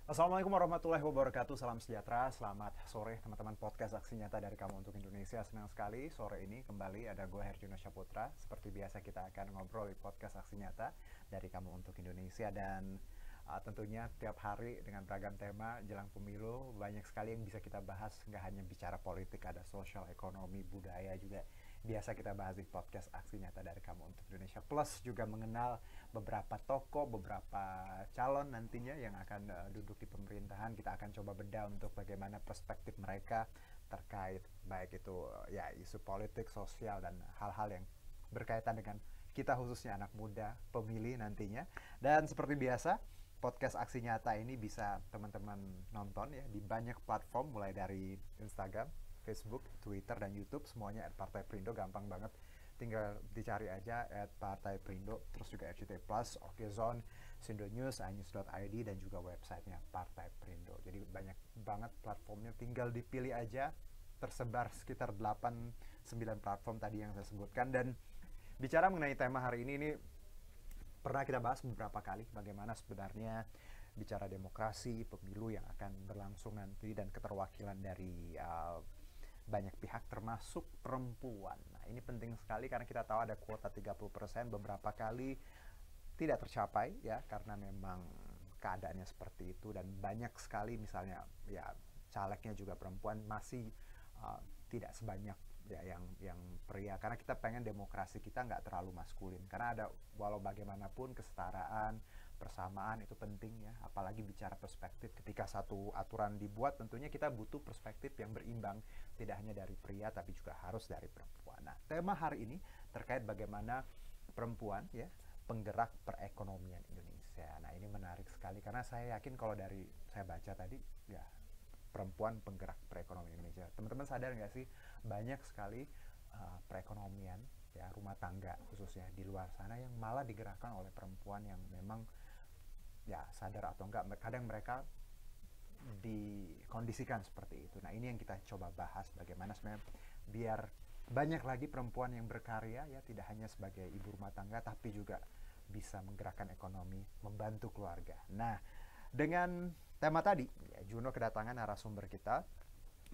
Assalamualaikum warahmatullahi wabarakatuh. Salam sejahtera, selamat sore teman-teman podcast Aksi Nyata dari Kamu Untuk Indonesia. Senang sekali sore ini kembali ada gue Herjuna Syaputra. Seperti biasa kita akan ngobrol di podcast Aksi Nyata dari Kamu Untuk Indonesia. Dan tentunya tiap hari dengan beragam tema jelang pemilu, banyak sekali yang bisa kita bahas. Nggak hanya bicara politik, ada sosial, ekonomi, budaya juga biasa kita bahas di podcast Aksi Nyata dari Kamu Untuk Indonesia. Plus juga mengenal beberapa tokoh, beberapa calon nantinya yang akan duduk di pemerintahan. Kita akan coba bedah untuk bagaimana perspektif mereka terkait baik itu ya isu politik, sosial, dan hal-hal yang berkaitan dengan kita khususnya anak muda, pemilih nantinya. Dan seperti biasa, podcast Aksi Nyata ini bisa teman-teman nonton ya di banyak platform, mulai dari Instagram, Facebook, Twitter, dan YouTube. Semuanya @Partai Perindo, gampang banget. Tinggal dicari aja @Partai Perindo, terus juga RCTI Plus, Okezone, Sindo News, iNews.id, dan juga websitenya Partai Perindo. Jadi banyak banget platformnya, tinggal dipilih aja. Tersebar sekitar 8-9 platform tadi yang saya sebutkan. Dan bicara mengenai tema hari ini pernah kita bahas beberapa kali bagaimana sebenarnya bicara demokrasi, pemilu yang akan berlangsung nanti, dan keterwakilan dari banyak pihak termasuk perempuan. Nah, ini penting sekali karena kita tahu ada kuota 30%, beberapa kali tidak tercapai ya karena memang keadaannya seperti itu, dan banyak sekali misalnya ya calegnya juga perempuan, masih tidak sebanyak ya yang pria, karena kita pengen demokrasi kita nggak terlalu maskulin, karena ada walau bagaimanapun kesetaraan, persamaan itu penting ya, apalagi bicara perspektif. Ketika satu aturan dibuat, tentunya kita butuh perspektif yang berimbang, tidak hanya dari pria tapi juga harus dari perempuan. Nah, tema hari ini terkait bagaimana perempuan ya penggerak perekonomian Indonesia. Nah, ini menarik sekali karena saya yakin kalau dari saya baca tadi ya, perempuan penggerak perekonomian Indonesia. Teman-teman sadar nggak sih, banyak sekali perekonomian ya rumah tangga khususnya di luar sana yang malah digerakkan oleh perempuan yang memang ya sadar atau enggak, kadang mereka dikondisikan seperti itu. Nah, ini yang kita coba bahas, bagaimana sebenarnya biar banyak lagi perempuan yang berkarya ya, tidak hanya sebagai ibu rumah tangga tapi juga bisa menggerakkan ekonomi, membantu keluarga. Nah, dengan tema tadi ya, Juno kedatangan narasumber kita.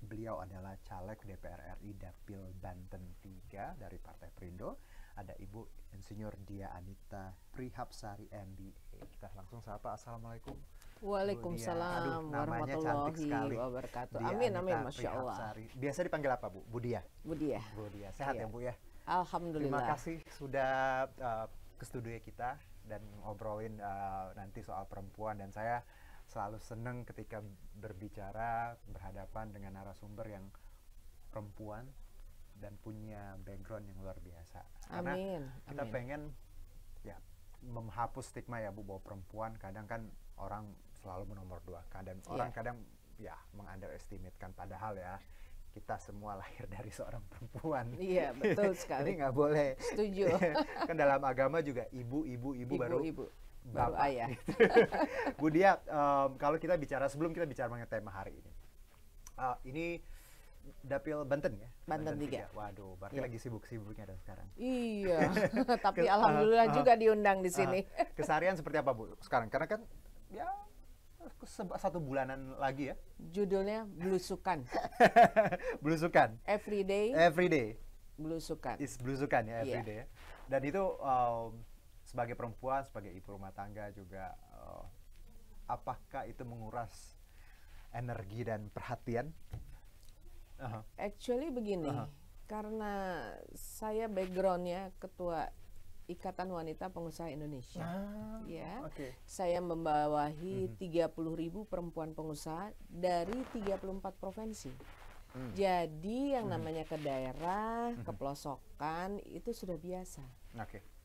Beliau adalah caleg DPR RI Dapil Banten 3 dari Partai Perindo. Ada Ibu Insinyur Dia Anita Prihapsari MBA. Kita langsung sapa. Assalamualaikum. Waalaikumsalam Namanya cantik sekali. wabarakatuh. Dia Amin, Anita amin, Masya Allah. Prihapsari. Biasa dipanggil apa, Bu? Bu Dia? Bu Dia. Bu Dia. Sehat ya, Iya. Bu ya? Alhamdulillah. Terima kasih sudah ke studio kita dan ngobrolin nanti soal perempuan. Dan saya selalu senang ketika berbicara berhadapan dengan narasumber yang perempuan dan punya background yang luar biasa. Karena Amin. kita Amin. pengen ya menghapus stigma ya, Bu, bahwa perempuan kadang kan orang selalu menomorduakan, dan orang kadang ya meng-underestimate-kan, padahal ya kita semua lahir dari seorang perempuan. Iya, betul sekali. Jadi nggak boleh. Setuju. Kan dalam agama juga ibu baru Ibu, baru bapak. ayah. Gitu. Bu Dia, kalau kita bicara, sebelum kita bicara mengenai tema hari ini Dapil Banten ya? Banten 3. Waduh, berarti lagi sibuk-sibuknya dan sekarang. Iya, tapi alhamdulillah juga diundang di sini. Keseharian seperti apa, Bu, sekarang? Karena kan ya 1 bulanan lagi ya. Judulnya Blusukan. Belusukan. Every day Blusukan. Is belusukan ya, Iya. everyday ya. Dan itu sebagai perempuan, sebagai ibu rumah tangga juga, apakah itu menguras energi dan perhatian? Actually begini, karena saya backgroundnya ketua Ikatan Wanita Pengusaha Indonesia. Ya, saya membawahi 30.000 perempuan pengusaha dari 34 provinsi. Jadi yang namanya ke daerah, ke pelosokan itu sudah biasa.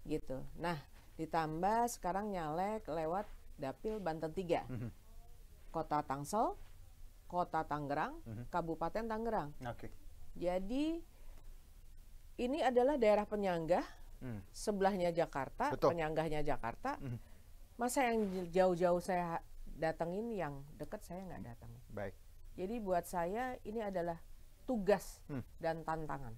Gitu. Nah, ditambah sekarang nyalek lewat Dapil Banten 3. Kota Tangsel, Kota Tangerang, Kabupaten Tangerang. Jadi ini adalah daerah penyangga, sebelahnya Jakarta, penyanggahnya Jakarta. Masa yang jauh-jauh saya datengin, yang dekat saya nggak datengin. Baik. Jadi buat saya ini adalah tugas dan tantangan,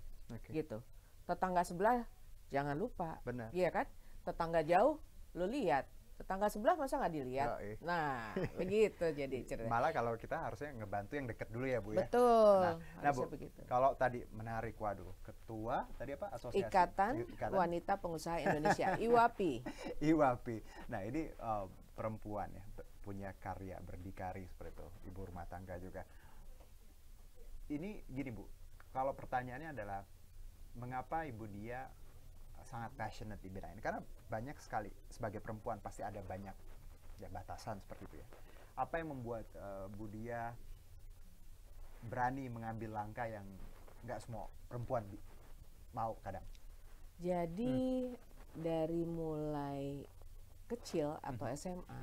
gitu. Tetangga sebelah jangan lupa, iya kan? Tetangga jauh, lu lihat tetangga sebelah masa nggak dilihat? Nah, begitu jadi cerita. Malah kalau kita harusnya ngebantu yang dekat dulu ya Bu ya. Betul. Nah Bu, begitu. Kalau tadi menarik, waduh, ketua tadi apa, asosiasi Ikatan Wanita Pengusaha Indonesia, IWAPI. IWAPI. Nah ini perempuan ya, punya karya berdikari seperti itu, ibu rumah tangga juga. Ini gini Bu, kalau pertanyaannya adalah mengapa Ibu Dia sangat passionate di bidang ini? Karena banyak sekali sebagai perempuan pasti ada banyak ya batasan seperti itu ya. Apa yang membuat Bu Dia berani mengambil langkah yang nggak semua perempuan mau kadang? Jadi dari mulai kecil atau SMA,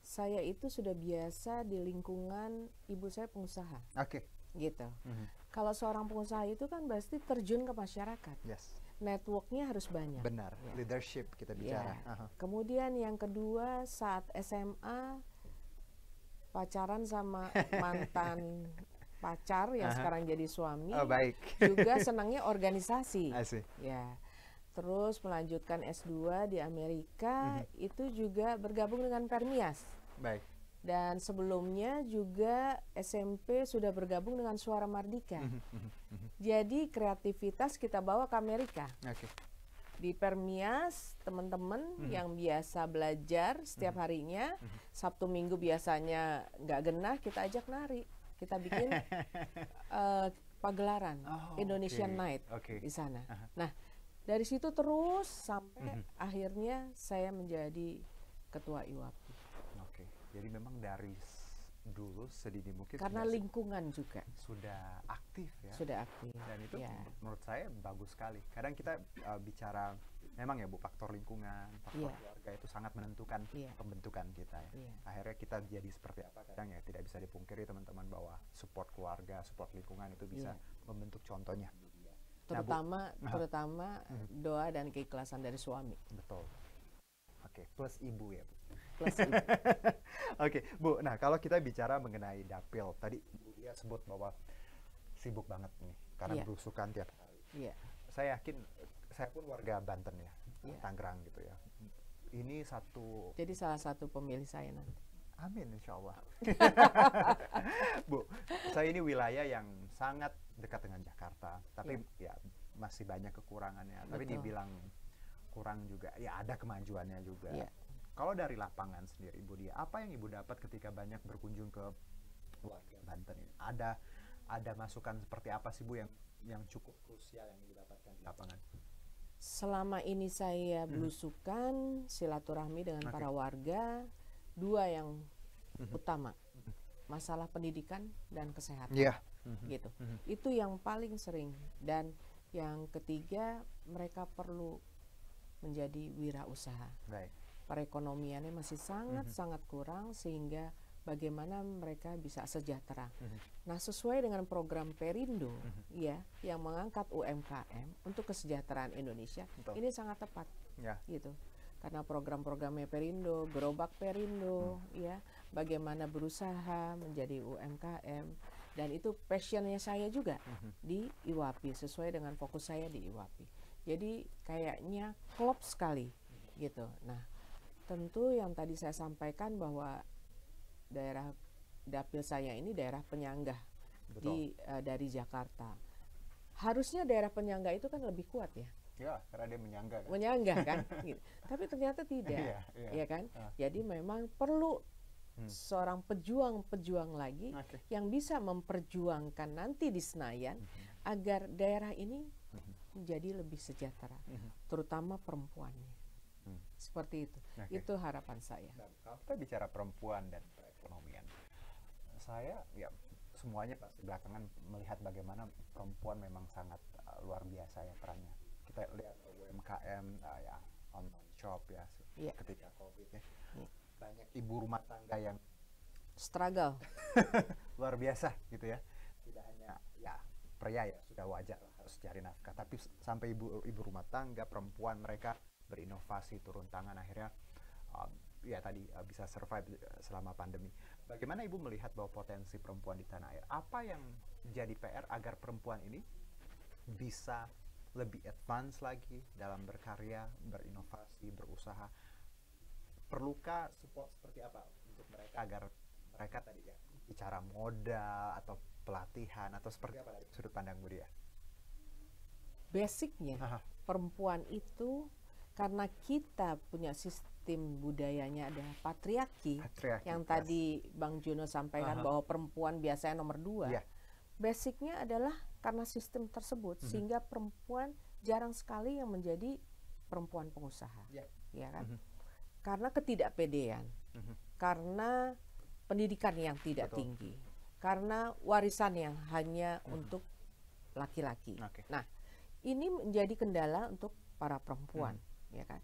saya itu sudah biasa di lingkungan ibu saya pengusaha. Oke. Gitu. Kalau seorang pengusaha itu kan pasti terjun ke masyarakat. Yes. Networknya harus banyak. Benar. Ya. Leadership kita bicara. Ya. Kemudian yang kedua saat SMA pacaran sama mantan pacar yang sekarang jadi suami. Oh, baik. Juga senangnya organisasi. I see. Ya. Terus melanjutkan S2 di Amerika, itu juga bergabung dengan Permias. Baik. Dan sebelumnya juga SMP sudah bergabung dengan Suara Mardika. Jadi kreativitas kita bawa ke Amerika. Okay. Di Permias, teman-teman yang biasa belajar setiap harinya, Sabtu Minggu biasanya nggak genah, kita ajak nari. Kita bikin pagelaran Indonesian Night di sana. Nah, dari situ terus sampai akhirnya saya menjadi ketua IWAPI. Oke, jadi memang dari dulu sedini mungkin karena lingkungan juga sudah aktif ya. Sudah aktif. Dan itu menurut saya bagus sekali. Kadang kita bicara memang ya Bu, faktor lingkungan, faktor keluarga itu sangat menentukan pembentukan kita ya. Akhirnya kita jadi seperti apa kadang ya tidak bisa dipungkiri teman-teman bahwa support keluarga, support lingkungan itu bisa membentuk contohnya. Terutama doa dan keikhlasan dari suami. Betul. Oke, plus ibu ya Bu. Plus ibu. Oke, Bu. Nah, kalau kita bicara mengenai dapil, tadi Bu Dia sebut bahwa sibuk banget nih karena berusukan tiap hari. Iya. Saya yakin, saya pun warga Banten ya, Tangerang gitu ya. Ini satu. Jadi salah satu pemilih saya nanti. Amin, insya Allah. Bu, saya ini wilayah yang sangat dekat dengan Jakarta, tapi ya masih banyak kekurangannya. Tapi dibilang kurang juga, ya ada kemajuannya juga. Kalau dari lapangan sendiri, Ibu Dia, apa yang Ibu dapat ketika banyak berkunjung ke warga Banten ini? Ada masukan seperti apa sih Bu yang cukup krusial yang Ibu dapatkan di lapangan? Selama ini saya belusukan silaturahmi dengan para warga, dua yang utama, masalah pendidikan dan kesehatan. Gitu. Itu yang paling sering. Dan yang ketiga, mereka perlu menjadi wirausaha. Baik. Perekonomiannya masih sangat kurang sehingga bagaimana mereka bisa sejahtera. Nah, sesuai dengan program Perindo ya yang mengangkat UMKM untuk kesejahteraan Indonesia, ini sangat tepat. Gitu. Karena program-programnya Perindo, Gerobak Perindo ya, bagaimana berusaha menjadi UMKM, dan itu passionnya saya juga di IWAPI, sesuai dengan fokus saya di IWAPI. Jadi kayaknya klop sekali gitu. Nah, tentu yang tadi saya sampaikan bahwa daerah dapil saya ini daerah penyangga dari Jakarta. Harusnya daerah penyangga itu kan lebih kuat ya. Ya, karena dia menyangga kan. Menyangga kan. Gitu. Tapi ternyata tidak. Ya kan? Jadi memang perlu seorang pejuang lagi yang bisa memperjuangkan nanti di Senayan agar daerah ini menjadi lebih sejahtera, terutama perempuannya. Seperti itu. Itu harapan saya. Kalau kita bicara perempuan dan perekonomian, saya ya semuanya pasti belakangan melihat bagaimana perempuan memang sangat luar biasa ya perannya. Kita lihat UMKM ya online shop ya ketika COVID ya. Banyak ibu rumah tangga yang struggle luar biasa gitu ya. Tidak hanya ya pria ya sudah wajar harus cari nafkah, tapi sampai ibu rumah tangga perempuan mereka berinovasi, turun tangan, akhirnya ya tadi bisa survive selama pandemi. Bagaimana Ibu melihat bahwa potensi perempuan di tanah air? Apa yang jadi PR agar perempuan ini bisa lebih advance lagi dalam berkarya, berinovasi, berusaha? perlukah support seperti apa untuk mereka agar mereka tadi ya bicara modal atau pelatihan atau seperti apa dari sudut pandang Budia? Basicnya perempuan itu karena kita punya sistem budayanya ada patriarki yang tadi Bang Juno sampaikan bahwa perempuan biasanya nomor 2. Basicnya adalah karena sistem tersebut sehingga perempuan jarang sekali yang menjadi perempuan pengusaha, ya kan? Karena ketidakpedean, karena pendidikan yang tidak tinggi, karena warisan yang hanya untuk laki-laki. Nah, ini menjadi kendala untuk para perempuan, ya kan?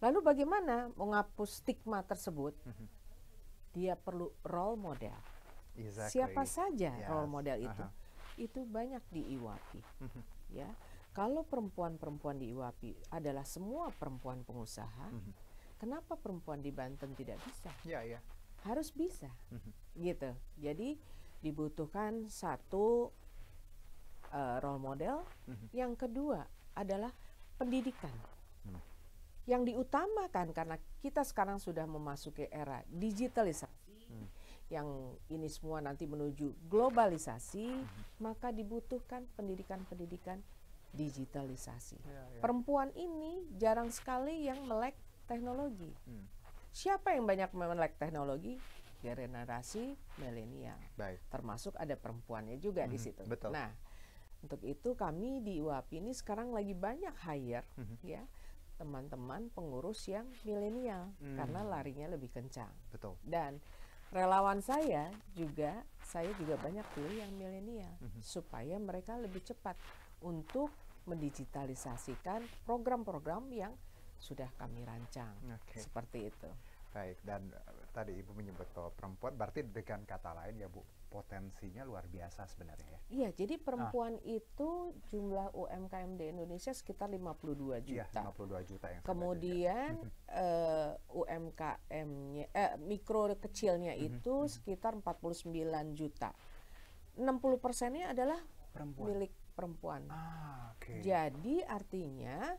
Lalu bagaimana menghapus stigma tersebut? Dia perlu role model. Siapa saja role model itu? Itu banyak di IWAPI, ya. Kalau perempuan-perempuan di IWAPI adalah semua perempuan pengusaha, kenapa perempuan di Banten tidak bisa? Harus bisa, gitu. Jadi dibutuhkan satu role model, yang kedua adalah pendidikan. Yang diutamakan karena kita sekarang sudah memasuki era digitalisasi, yang ini semua nanti menuju globalisasi, maka dibutuhkan pendidikan-pendidikan digitalisasi. Perempuan ini jarang sekali yang melek teknologi. Siapa yang banyak melek teknologi? Generasi milenial. Termasuk ada perempuannya juga di situ. Nah, untuk itu kami di IWAPI ini sekarang lagi banyak hire ya teman-teman pengurus yang milenial karena larinya lebih kencang. Dan relawan saya juga banyak pilih yang milenial supaya mereka lebih cepat untuk mendigitalisasikan program-program yang sudah kami rancang. Seperti itu. Baik, dan tadi Ibu menyebut bahwa perempuan, berarti dengan kata lain ya Bu, potensinya luar biasa sebenarnya ya? Iya, jadi perempuan itu jumlah UMKM di Indonesia sekitar 52 juta. 52 juta yang kemudian UMKM-nya, mikro kecilnya itu sekitar 49 juta. 60%-nya adalah milik perempuan. Jadi artinya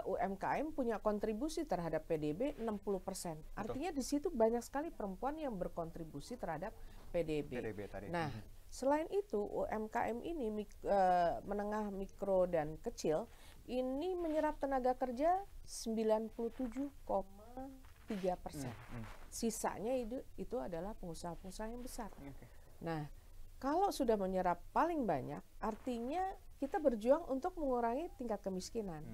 UMKM punya kontribusi terhadap PDB 60%. Artinya di situ banyak sekali perempuan yang berkontribusi terhadap PDB. Nah, selain itu UMKM ini menengah, mikro dan kecil ini menyerap tenaga kerja 97,3%. Sisanya itu adalah pengusaha-pengusaha yang besar. Nah, kalau sudah menyerap paling banyak, artinya kita berjuang untuk mengurangi tingkat kemiskinan.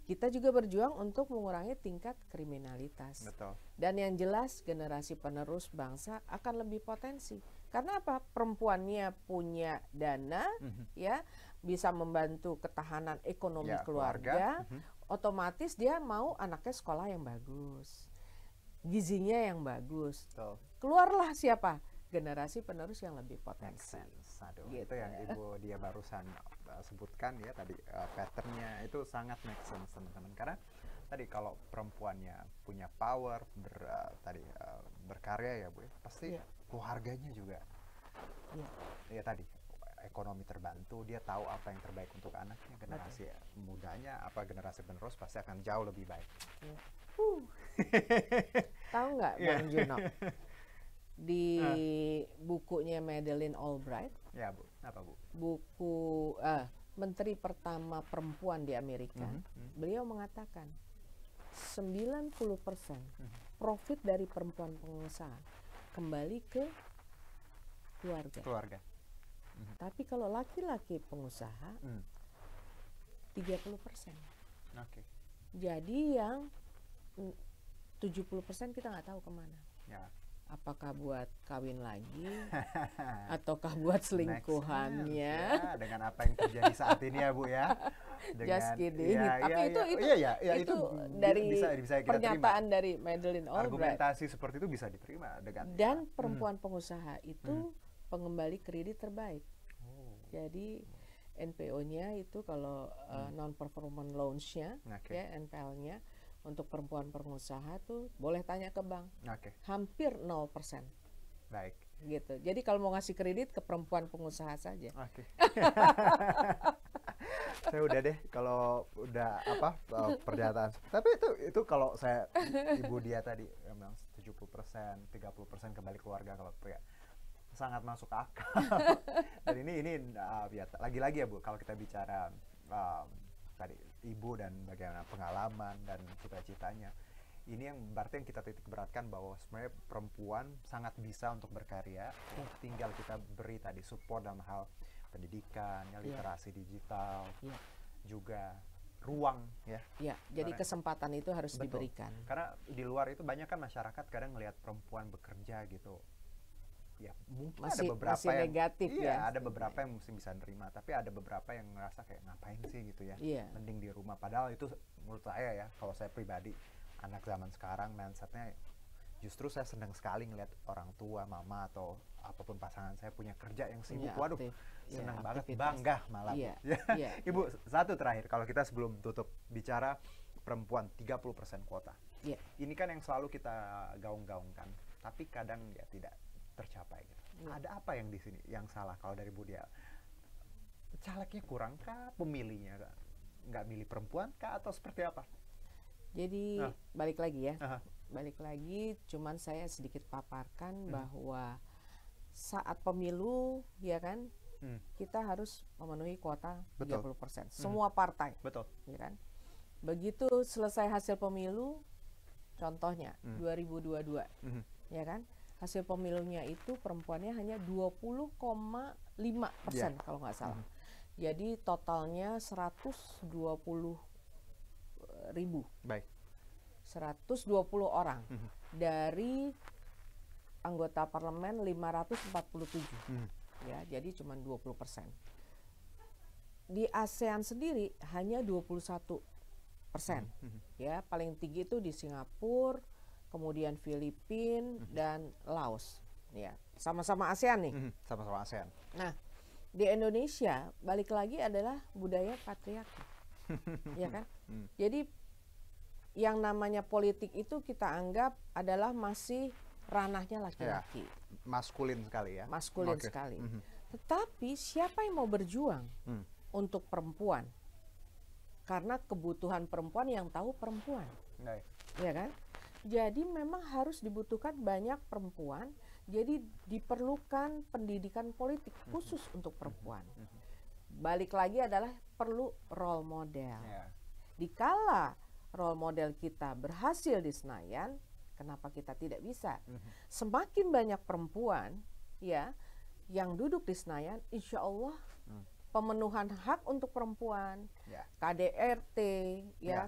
Kita juga berjuang untuk mengurangi tingkat kriminalitas. Dan yang jelas generasi penerus bangsa akan lebih potensi. Karena apa? Perempuannya punya dana, ya bisa membantu ketahanan ekonomi keluarga. Otomatis dia mau anaknya sekolah yang bagus, gizinya yang bagus. Keluarlah siapa? Generasi penerus yang lebih potensi. Itu yang Ibu dia barusan sebutkan ya tadi, patternnya itu sangat make sense teman-teman, karena tadi kalau perempuannya punya power berkarya ya Bu, pasti keluarganya juga ya tadi ekonomi terbantu, dia tahu apa yang terbaik untuk anaknya, generasi mudanya generasi penerus pasti akan jauh lebih baik. Tahu nggak Bang Juno? Di bukunya Madeleine Albright, ya Bu, apa Bu? Buku Menteri pertama perempuan di Amerika, beliau mengatakan 90% profit dari perempuan pengusaha kembali ke keluarga. Tapi kalau laki-laki pengusaha 30%. Jadi yang 70% kita nggak tahu kemana. Apakah buat kawin lagi ataukah buat selingkuhannya? Dengan apa yang terjadi saat ini ya Bu ya. Just kidding. Tapi itu dari bisa pernyataan terima. Dari Madeleine Albright. Argumentasi seperti itu bisa diterima dan perempuan pengusaha itu pengembali kredit terbaik. Jadi NPO-nya itu kalau non performance loans-nya, ya NPL-nya untuk perempuan pengusaha tuh boleh tanya ke bank. Hampir 0%. Baik. Gitu. Jadi kalau mau ngasih kredit ke perempuan pengusaha saja. Saya udah deh kalau udah pernyataan. Tapi itu kalau saya Ibu Dia tadi memang 70%, 30% kembali keluarga kalau pria. Sangat masuk akal. Dan ini ya, lagi-lagi ya Bu, kalau kita bicara tadi Ibu dan bagaimana pengalaman dan cita-citanya. Ini yang berarti yang kita titik beratkan bahwa sebenarnya perempuan sangat bisa untuk berkarya, tinggal kita beri tadi support dalam hal pendidikan, ya, literasi digital, juga ruang ya. Ya, jadi kesempatan itu harus diberikan. Karena di luar itu banyak kan masyarakat kadang ngelihat perempuan bekerja gitu. Ya, mungkin ada beberapa masih yang negatif ya. Ada beberapa yang mesti bisa nerima, tapi ada beberapa yang ngerasa kayak ngapain sih gitu ya. Mending di rumah. Padahal itu menurut saya ya, kalau saya pribadi, anak zaman sekarang mindsetnya justru saya senang sekali ngelihat orang tua, mama atau apapun pasangan saya punya kerja yang sibuk. Waduh, senang banget, bangga malah. Ibu, satu terakhir kalau kita sebelum tutup bicara perempuan 30% kuota. Ini kan yang selalu kita gaung-gaungkan, tapi kadang ya tidak tercapai gitu. Ada apa yang di sini yang salah kalau dari Bu Dia? Calegnya kurang kah, pemilihnya nggak milih perempuan kah, atau seperti apa? Jadi balik lagi ya, balik lagi. Cuman saya sedikit paparkan bahwa saat pemilu ya kan, kita harus memenuhi kuota 30%. Semua partai, ya kan. Begitu selesai hasil pemilu, contohnya 2022, ya kan, hasil pemilunya itu perempuannya hanya 20,5% kalau nggak salah. Jadi totalnya 120.000. 120 orang dari anggota parlemen 547. Ya, jadi cuma 20%. Di ASEAN sendiri hanya 21%. Ya, paling tinggi itu di Singapura, kemudian Filipina dan Laos. Ya, sama-sama ASEAN nih. Sama-sama ASEAN. Nah, di Indonesia balik lagi adalah budaya patriarki. Ya kan? Jadi yang namanya politik itu kita anggap adalah masih ranahnya laki-laki. Maskulin sekali ya. Maskulin sekali. Tetapi siapa yang mau berjuang untuk perempuan? Karena kebutuhan perempuan yang tahu perempuan. Ya kan? Jadi memang harus dibutuhkan banyak perempuan. Jadi diperlukan pendidikan politik khusus untuk perempuan. Balik lagi adalah perlu role model. Dikala role model kita berhasil di Senayan, kenapa kita tidak bisa? Semakin banyak perempuan ya yang duduk di Senayan, insya Allah pemenuhan hak untuk perempuan, KDRT,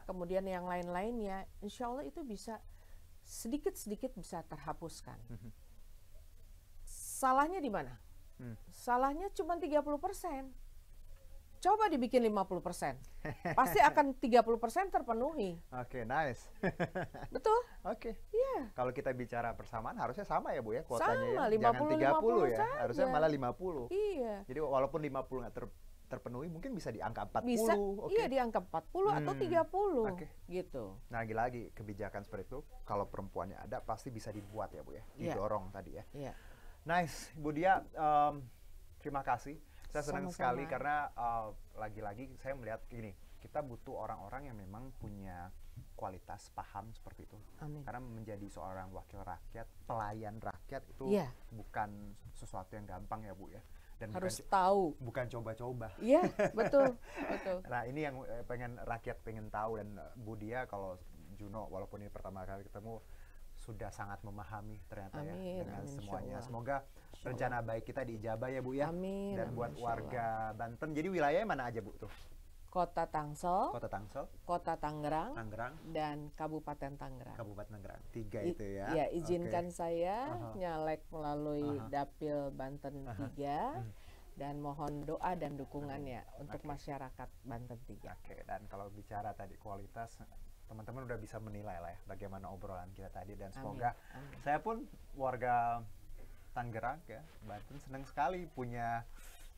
kemudian yang lain-lainnya, insya Allah itu bisa sedikit-sedikit bisa terhapuskan. Salahnya di mana? Salahnya cuma 30%. Coba dibikin 50%. Pasti akan 30% terpenuhi. Oke, nice. Betul? Oke. Iya. Kalau kita bicara persamaan harusnya sama ya Bu ya kuotanya sama, ya. Jangan 30 ya. Saja. Harusnya malah 50. Iya. Jadi walaupun 50 nggak terpenuhi, mungkin bisa di angka 40. Bisa, iya di angka 40 atau 30. Gitu. Nah, lagi-lagi kebijakan seperti itu kalau perempuannya ada pasti bisa dibuat ya Bu ya. Didorong tadi ya. Iya. Nice, Bu Dia, terima kasih. Saya senang sekali karena lagi-lagi saya melihat gini, kita butuh orang-orang yang memang punya kualitas paham seperti itu. Amin. Karena menjadi seorang wakil rakyat, pelayan rakyat itu bukan sesuatu yang gampang ya Bu ya. Dan harus tahu. Bukan coba-coba. Iya, betul, betul. Nah, ini yang rakyat pengen tahu, dan Bu Dia kalau Juno walaupun ini pertama kali ketemu sudah sangat memahami ternyata dengan semuanya. Semoga rencana baik kita diijabah ya Bu ya. Amin. Dan buat warga Banten, jadi wilayahnya mana aja Bu tuh? Kota Tangsel, Kota Tangerang, dan Kabupaten Tangerang. Kabupaten Tangerang, 3 itu ya. Ya, izinkan saya nyalek melalui Dapil Banten 3 dan mohon doa dan dukungannya untuk masyarakat Banten 3. Dan kalau bicara tadi kualitas, teman-teman udah bisa menilai lah ya bagaimana obrolan kita tadi, dan semoga saya pun warga Tangerang ya, Banten senang sekali punya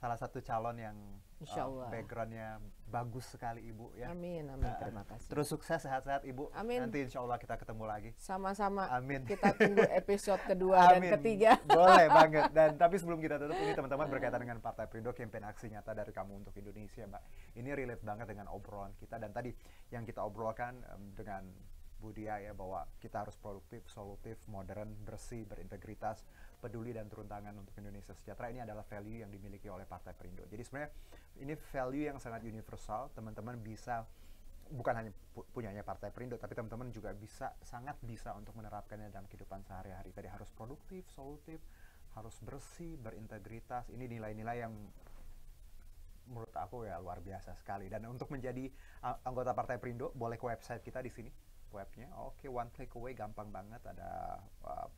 salah satu calon yang Insyaallah. backgroundnya bagus sekali Ibu ya. Amin, amin. Terima kasih. Terus sukses, sehat-sehat Ibu. Amin. Nanti insya Allah kita ketemu lagi. Sama-sama. Amin. Kita tunggu episode kedua dan ketiga. Boleh banget. Dan tapi sebelum kita tutup ini teman-teman berkaitan dengan Partai Perindo, campaign aksi nyata dari Kamu untuk Indonesia, Mbak. Ini relate banget dengan obrolan kita dan tadi yang kita obrolkan dengan Bu Dia ya, bahwa kita harus produktif, solutif, modern, bersih, berintegritas, peduli dan turun tangan untuk Indonesia sejahtera. Ini adalah value yang dimiliki oleh Partai Perindo. Jadi sebenarnya ini value yang sangat universal. Teman-teman bisa bukan hanya punyanya Partai Perindo, tapi teman-teman juga sangat bisa untuk menerapkannya dalam kehidupan sehari-hari. Tadi harus produktif, solutif, harus bersih, berintegritas. Ini nilai-nilai yang menurut aku ya luar biasa sekali. Dan untuk menjadi anggota Partai Perindo, boleh ke website kita di sini. Webnya, oke, one click away, gampang banget, ada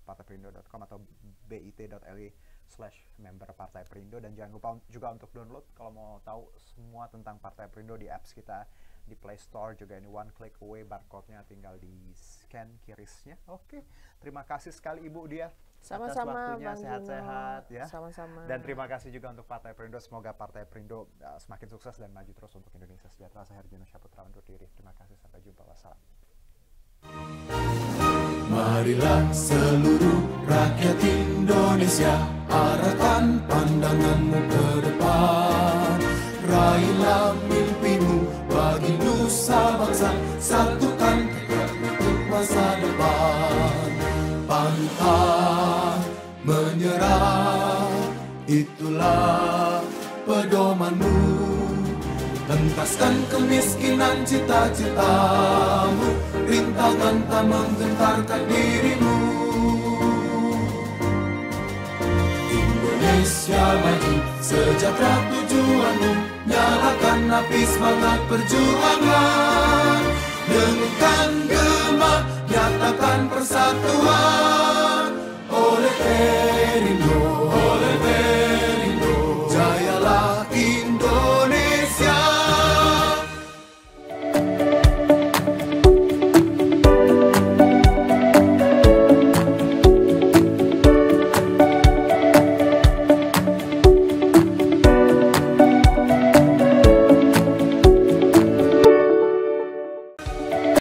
partaiperindo.com atau bit.ly/member Partai Perindo. Dan jangan lupa juga untuk download kalau mau tahu semua tentang Partai Perindo di apps kita di Play Store juga. Ini one click away, barcode-nya tinggal di scan kirisnya. Oke, terima kasih sekali Ibu Dia. Sama-sama, atas waktunya, sehat-sehat ya. Sama-sama. Dan terima kasih juga untuk Partai Perindo. Semoga Partai Perindo semakin sukses dan maju terus untuk Indonesia sejahtera. Saya Herjuna Syaputra undur diri. Terima kasih, sampai jumpa. Wassalam. Marilah seluruh rakyat Indonesia, arahkan pandanganmu ke depan. Raihlah mimpimu bagi nusa bangsa, satukan tekad untuk masa depan. Pantang menyerah, itulah pedomanmu. Hentaskan kemiskinan cita-citamu, rintangan tak menggentarkan dirimu. Indonesia maju, sejahtera tujuanmu, nyalakan api semangat perjuangan.